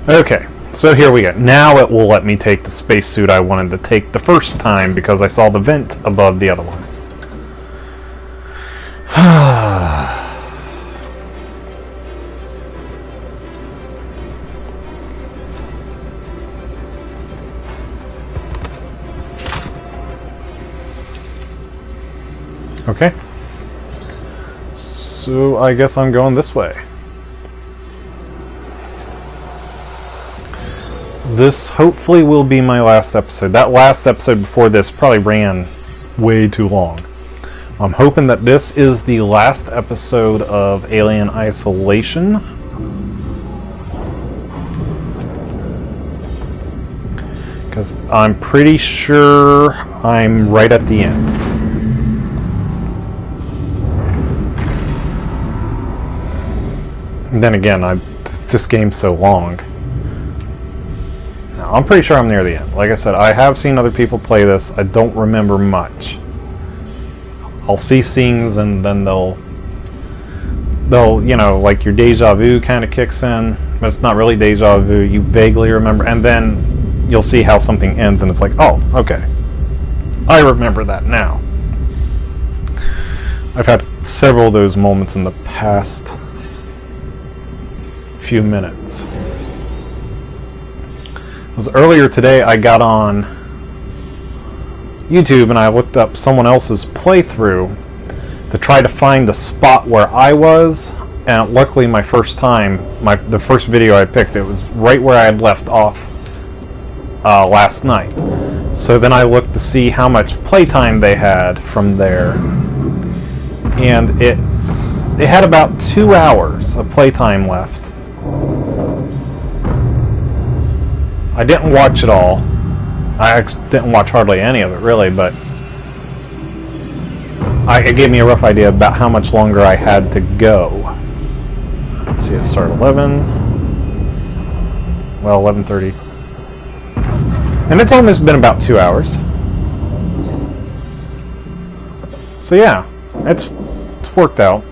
Okay, so here we go. Now it will let me take the spacesuit I wanted to take the first time because I saw the vent above the other one. Okay. So I guess I'm going this way. This hopefully will be my last episode. That last episode before this probably ran way too long. I'm hoping that this is the last episode of Alien Isolation. Because I'm pretty sure I'm right at the end. And then again, this game's so long. Now, I'm pretty sure I'm near the end. Like I said, I have seen other people play this. I don't remember much. I'll see scenes and then they'll, you know, like your deja vu kind of kicks in, but it's not really deja vu. You vaguely remember, and then you'll see how something ends and it's like, oh, okay. I remember that now. I've had several of those moments in the past few minutes. Because earlier today I got on YouTube and I looked up someone else's playthrough to try to find the spot where I was, and luckily my first time, the first video I picked, it was right where I had left off last night. So then I looked to see how much playtime they had from there, and it had about 2 hours of playtime left. I didn't watch it all. I actually didn't watch hardly any of it, really, but it gave me a rough idea about how much longer I had to go. Let's see, it started 11. Well, 11:30. And it's almost been about 2 hours. So yeah, it's worked out.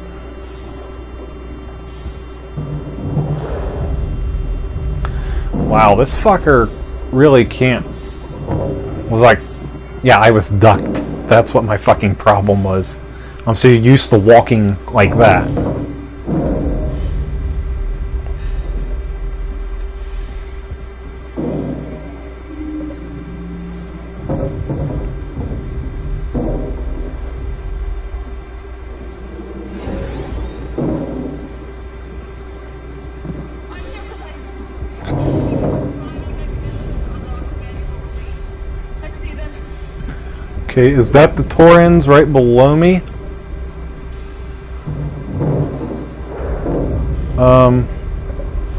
Wow, this fucker really can't. Was like, yeah, I was ducked. That's what my fucking problem was. I'm so used to walking like that. Okay, is that the Torrens right below me?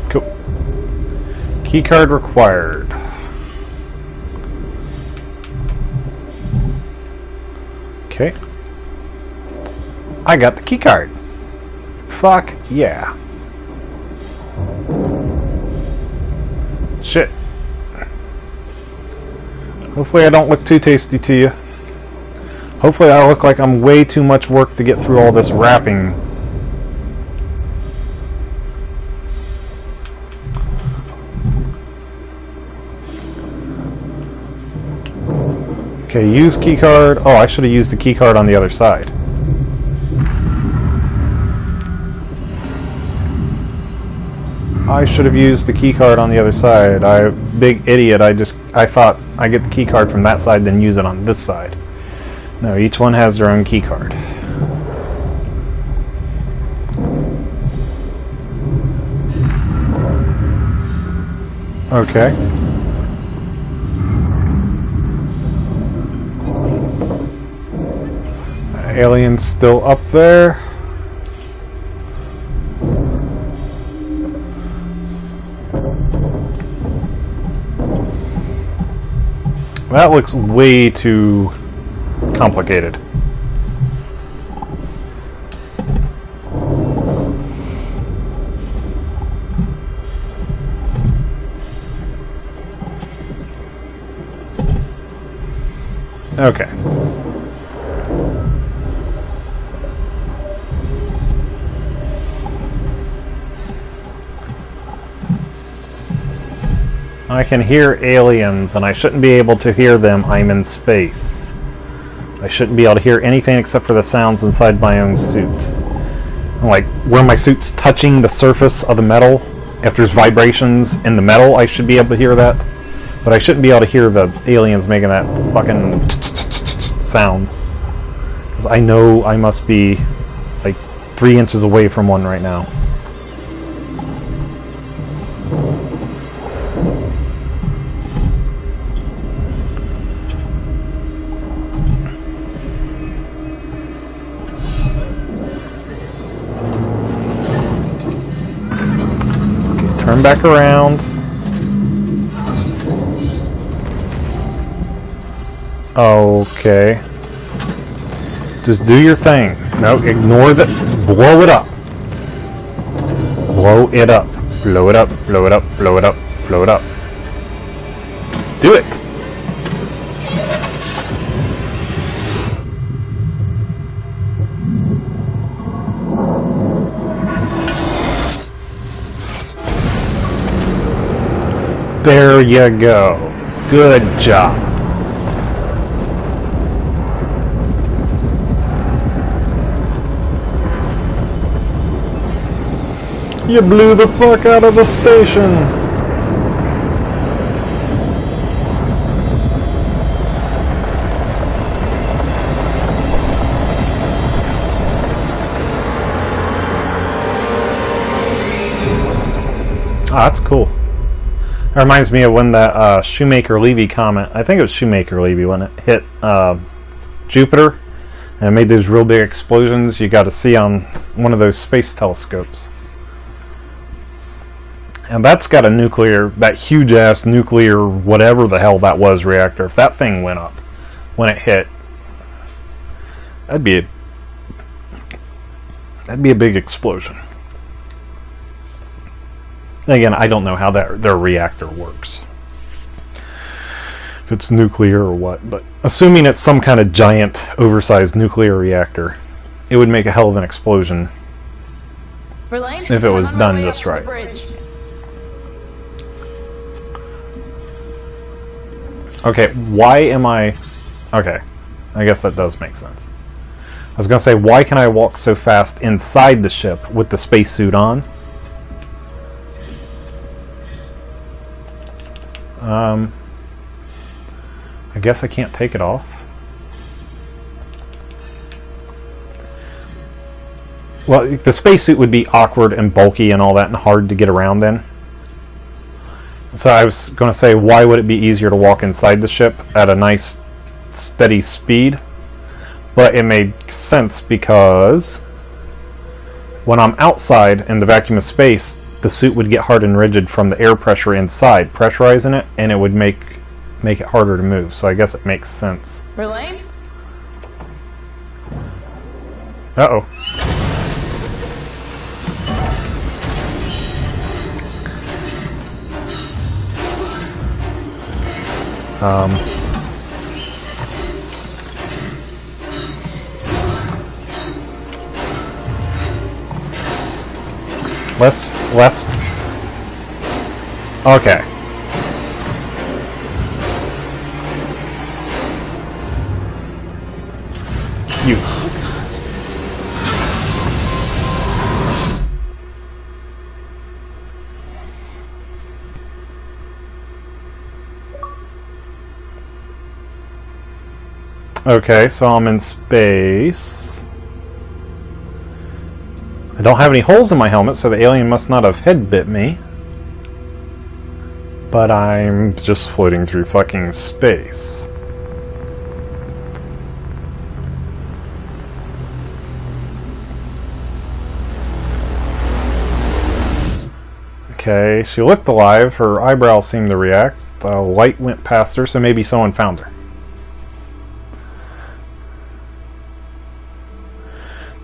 Cool. Keycard required. Okay. I got the keycard. Fuck yeah. Shit. Hopefully I don't look too tasty to you. Hopefully I look like I'm way too much work to get through all this wrapping. Okay, use keycard. Oh, I should have used the keycard on the other side. I should have used the keycard on the other side. Big idiot. I thought I get the keycard from that side, then use it on this side. No, each one has their own keycard. Okay. Alien's still up there. That looks way too complicated. Okay. I can hear aliens, and I shouldn't be able to hear them. I'm in space. I shouldn't be able to hear anything except for the sounds inside my own suit. Like, where my suit's touching the surface of the metal, if there's vibrations in the metal, I should be able to hear that. But I shouldn't be able to hear the aliens making that fucking sound. Because I know I must be, like, 3 inches away from one right now. Turn back around. Okay. Just do your thing. No, ignore that. Blow it up. Blow it up. Blow it up. Blow it up. Blow it up. Blow it up. Do it. There you go. Good job. You blew the fuck out of the station. Ah, that's cool. That reminds me of when that Shoemaker-Levy comet, I think it was Shoemaker-Levy, when it hit Jupiter and it made those real big explosions you got to see on one of those space telescopes. And that's got a nuclear, that huge-ass nuclear, whatever the hell that was, reactor. If that thing went up when it hit, that'd be a big explosion. Again, I don't know how their reactor works. If it's nuclear or what, but assuming it's some kind of giant, oversized nuclear reactor, it would make a hell of an explosion if it was done just right. Okay, why am I... Okay, I guess that does make sense. I was going to say, why can I walk so fast inside the ship with the spacesuit on? I guess I can't take it off. Well, the spacesuit would be awkward and bulky and all that and hard to get around in. So I was going to say, why would it be easier to walk inside the ship at a nice steady speed? But it made sense because when I'm outside in the vacuum of space, the suit would get hard and rigid from the air pressure inside, pressurizing it, and it would make it harder to move. So I guess it makes sense. Verlaine? Uh-oh. Left. Okay. You. Okay, so I'm in space. I don't have any holes in my helmet, so the alien must not have head bit me. But I'm just floating through fucking space. Okay, she looked alive. Her eyebrows seemed to react. The light went past her, so maybe someone found her.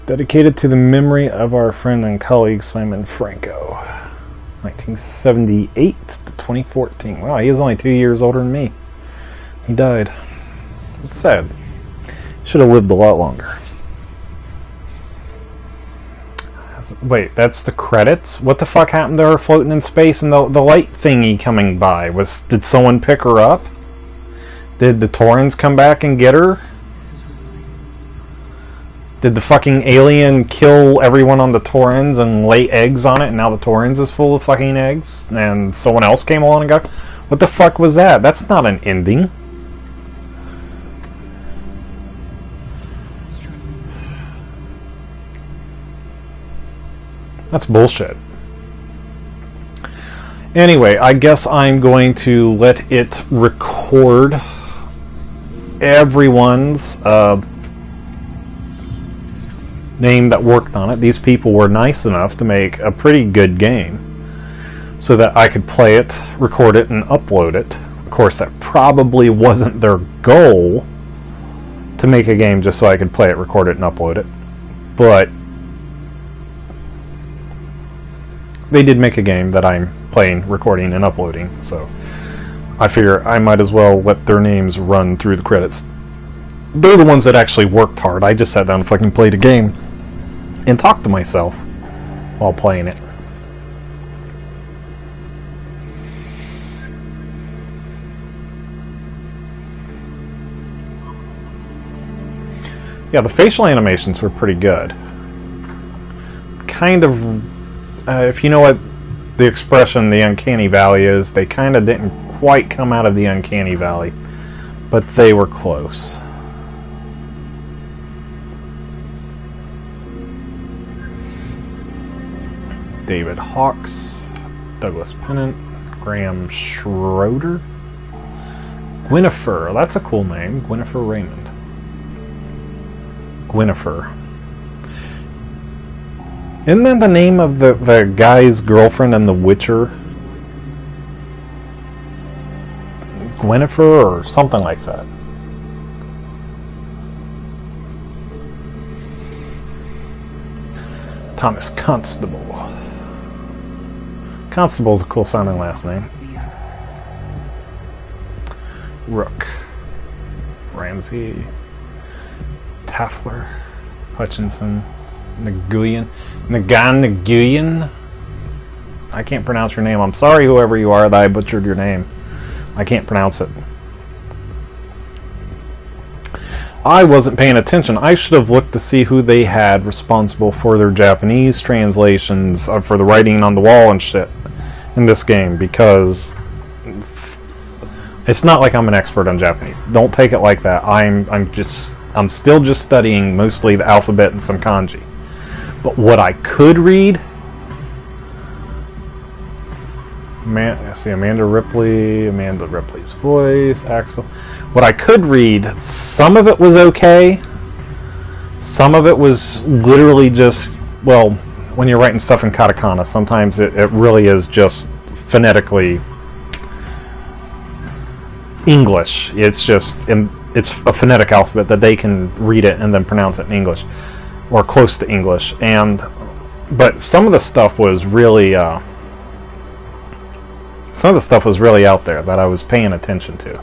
Dedicated to the memory of our friend and colleague Simon Franco. 1978 to 2014. Wow, he is only 2 years older than me. He died. It's sad. Should have lived a lot longer. Wait, that's the credits? What the fuck happened to her floating in space and the light thingy coming by? Did someone pick her up? Did the Taurens come back and get her? Did the fucking alien kill everyone on the Taurens and lay eggs on it, and now the Taurens is full of fucking eggs? And someone else came along and got... What the fuck was that? That's not an ending. That's bullshit. Anyway, I guess I'm going to let it record everyone's name that worked on it. These people were nice enough to make a pretty good game so that I could play it, record it, and upload it. Of course, that probably wasn't their goal, to make a game just so I could play it, record it, and upload it. But they did make a game that I'm playing, recording, and uploading, so I figure I might as well let their names run through the credits. They're the ones that actually worked hard. I just sat down and fucking played a game and talked to myself while playing it. Yeah, the facial animations were pretty good. Kind of, if you know what the expression, the uncanny valley is, they kind of didn't quite come out of the uncanny valley, but they were close. David Hawkes, Douglas Pennant, Graham Schroeder, Gwynnifer, that's a cool name, Gwynnifer Raymond. Gwynnifer. Isn't that the name of the guy's girlfriend in The Witcher? Gwynnifer or something like that. Thomas Constable. Constable's a cool sounding last name. Rook. Ramsey. Taffler. Hutchinson. Nguyen. Nguyen. I can't pronounce your name. I'm sorry, whoever you are, that I butchered your name. I can't pronounce it. I wasn't paying attention. I should have looked to see who they had responsible for their Japanese translations, for the writing on the wall and shit in this game, because it's not like I'm an expert on Japanese. Don't take it like that. I'm still just studying mostly the alphabet and some kanji. But what I could read, Amanda Ripley's voice, Axel. What I could read, some of it was okay. Some of it was literally just, well, when you're writing stuff in katakana, sometimes it really is just phonetically English. It's just, it's a phonetic alphabet that they can read it and then pronounce it in English, or close to English. But some of the stuff was really, out there that I was paying attention to.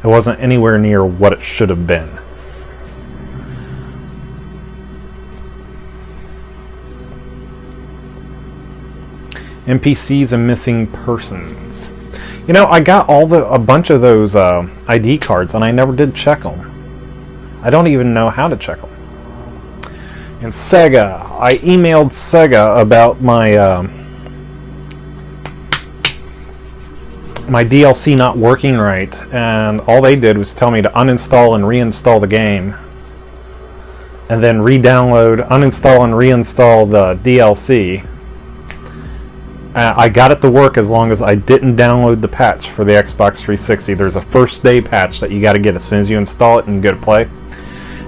It wasn't anywhere near what it should have been. NPCs and missing persons. You know, I got a bunch of those ID cards, and I never did check them. I don't even know how to check them. And Sega, I emailed Sega about my my DLC not working right, and all they did was tell me to uninstall and reinstall the game, and then re-download, uninstall and reinstall the DLC. I got it to work as long as I didn't download the patch for the Xbox 360. There's a first day patch that you got to get as soon as you install it and get to play,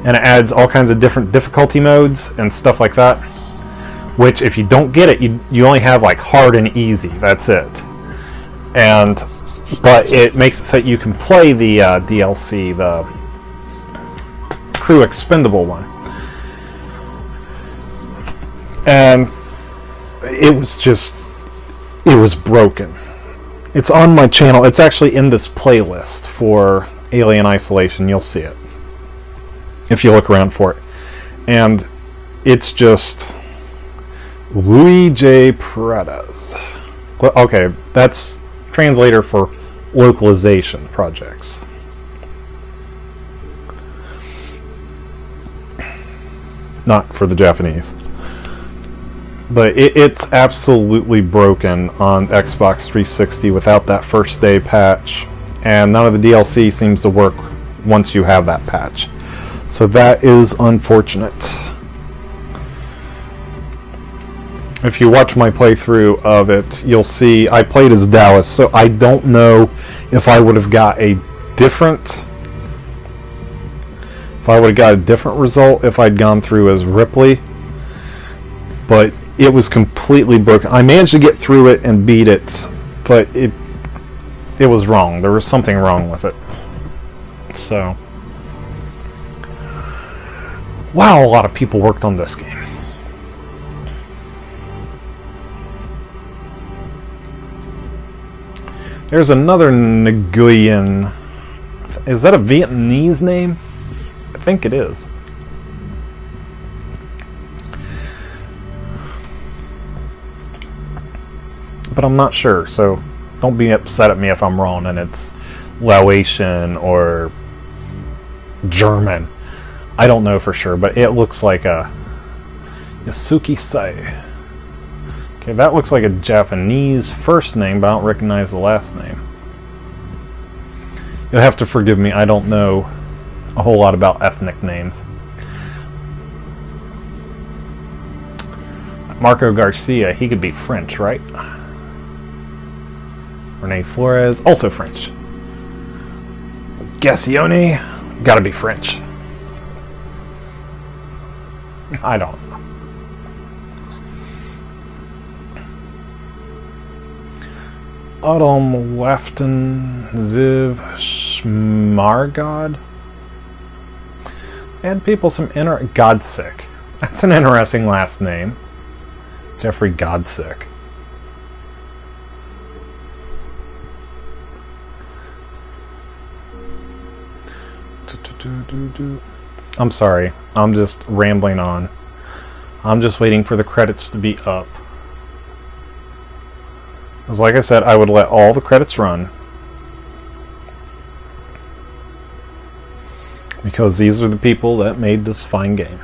and it adds all kinds of different difficulty modes and stuff like that, which if you don't get it, you only have like hard and easy. That's it. But it makes it so that you can play the DLC, the Crew Expendable one. And it was broken. It's on my channel. It's actually in this playlist for Alien Isolation. You'll see it if you look around for it. And it's just, Luis J. Paredes. Okay, that's translator for localization projects. Not for the Japanese. But it's absolutely broken on Xbox 360 without that first day patch, and none of the DLC seems to work once you have that patch. So that is unfortunate. If you watch my playthrough of it, you'll see I played as Dallas, so I don't know if I would have got a different result if I'd gone through as Ripley, but it was completely broken. I managed to get through it and beat it, but it was wrong. There was something wrong with it. So, wow, a lot of people worked on this game. There's another Nguyen. Is that a Vietnamese name? I think it is. But I'm not sure, so don't be upset at me if I'm wrong and it's Laotian or German. I don't know for sure, but it looks like a Yasuki Sai. Okay, that looks like a Japanese first name, but I don't recognize the last name. You'll have to forgive me, I don't know a whole lot about ethnic names. Marco Garcia, he could be French, right? Rene Flores, also French. Gassione, gotta be French. I don't know. Adam Lefton Ziv Shmargod. And people some Godsick. That's an interesting last name. Jeffrey Godsick. I'm sorry. I'm just rambling on. I'm just waiting for the credits to be up. Because like I said, I would let all the credits run. Because these are the people that made this fine game.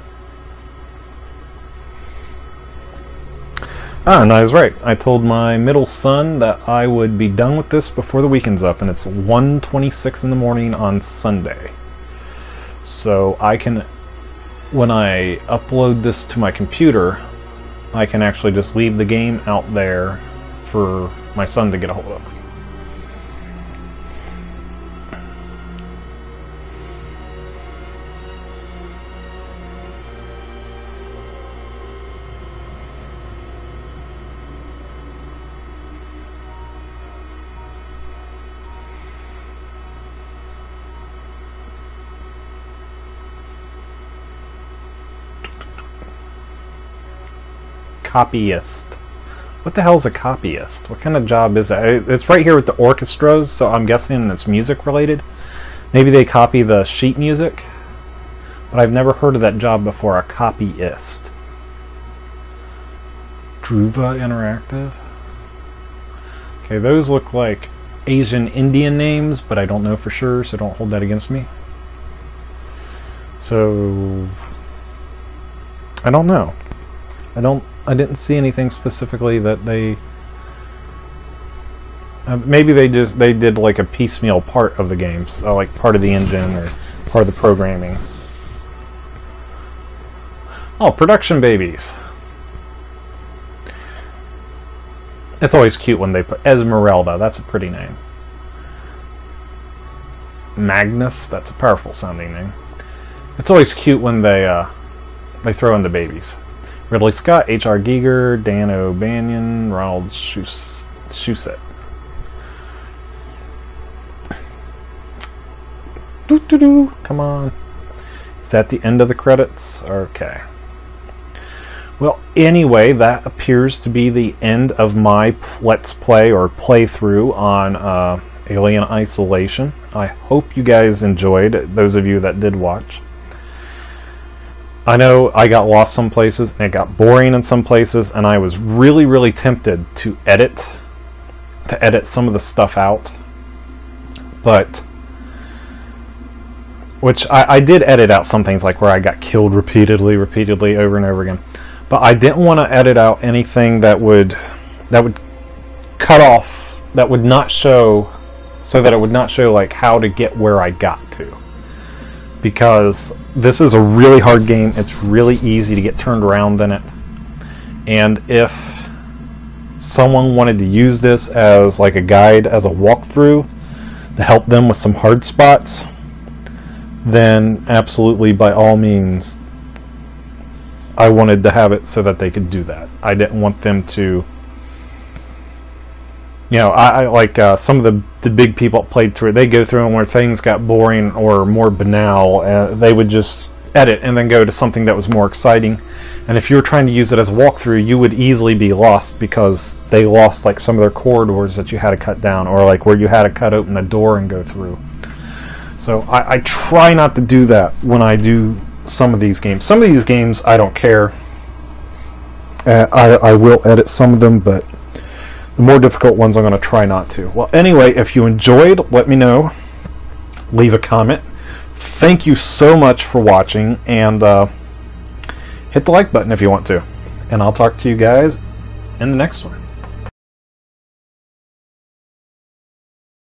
And I was right. I told my middle son that I would be done with this before the weekend's up, and it's 1:26 in the morning on Sunday. So I can, when I upload this to my computer, I can actually just leave the game out there for my son to get a hold of. Copyist. What the hell is a copyist? What kind of job is that? It's right here with the orchestras, so I'm guessing it's music related. Maybe they copy the sheet music, but I've never heard of that job before, a copyist. Dhruva Interactive. Okay, those look like Asian Indian names, but I don't know for sure, so don't hold that against me. So I don't know. I didn't see anything specifically that they maybe they did like a piecemeal part of the games, like part of the engine or part of the programming. Oh, Production Babies. It's always cute when they put Esmeralda. That's a pretty name. Magnus. That's a powerful sounding name. It's always cute when they throw in the babies. Ridley Scott, H.R. Giger, Dan O'Banion, Ronald Shusett. Come on. Is that the end of the credits? Okay. Well, anyway, that appears to be the end of my Let's Play or playthrough on Alien Isolation. I hope you guys enjoyed, those of you that did watch. I know I got lost some places and it got boring in some places, and I was really tempted to edit some of the stuff out, but which I did edit out some things, like where I got killed repeatedly over and over again, but I didn't want to edit out anything that would cut off, that would not show, so that it would not show like how to get where I got to. Because this is a really hard game. It's really easy to get turned around in it. And if someone wanted to use this as like a guide, as a walkthrough, to help them with some hard spots, then absolutely, by all means, I wanted to have it so that they could do that. I didn't want them to, you know, I like some of the big people that played through it, they go through, and where things got boring or more banal, they would just edit and then go to something that was more exciting. And if you were trying to use it as a walkthrough, you would easily be lost, because they lost like some of their corridors that you had to cut down, or like where you had to cut open a door and go through. So I try not to do that when I do some of these games. Some of these games I don't care. I will edit some of them, but the more difficult ones I'm going to try not to. Well, anyway, if you enjoyed, let me know. Leave a comment. Thank you so much for watching, and hit the like button if you want to. And I'll talk to you guys in the next one.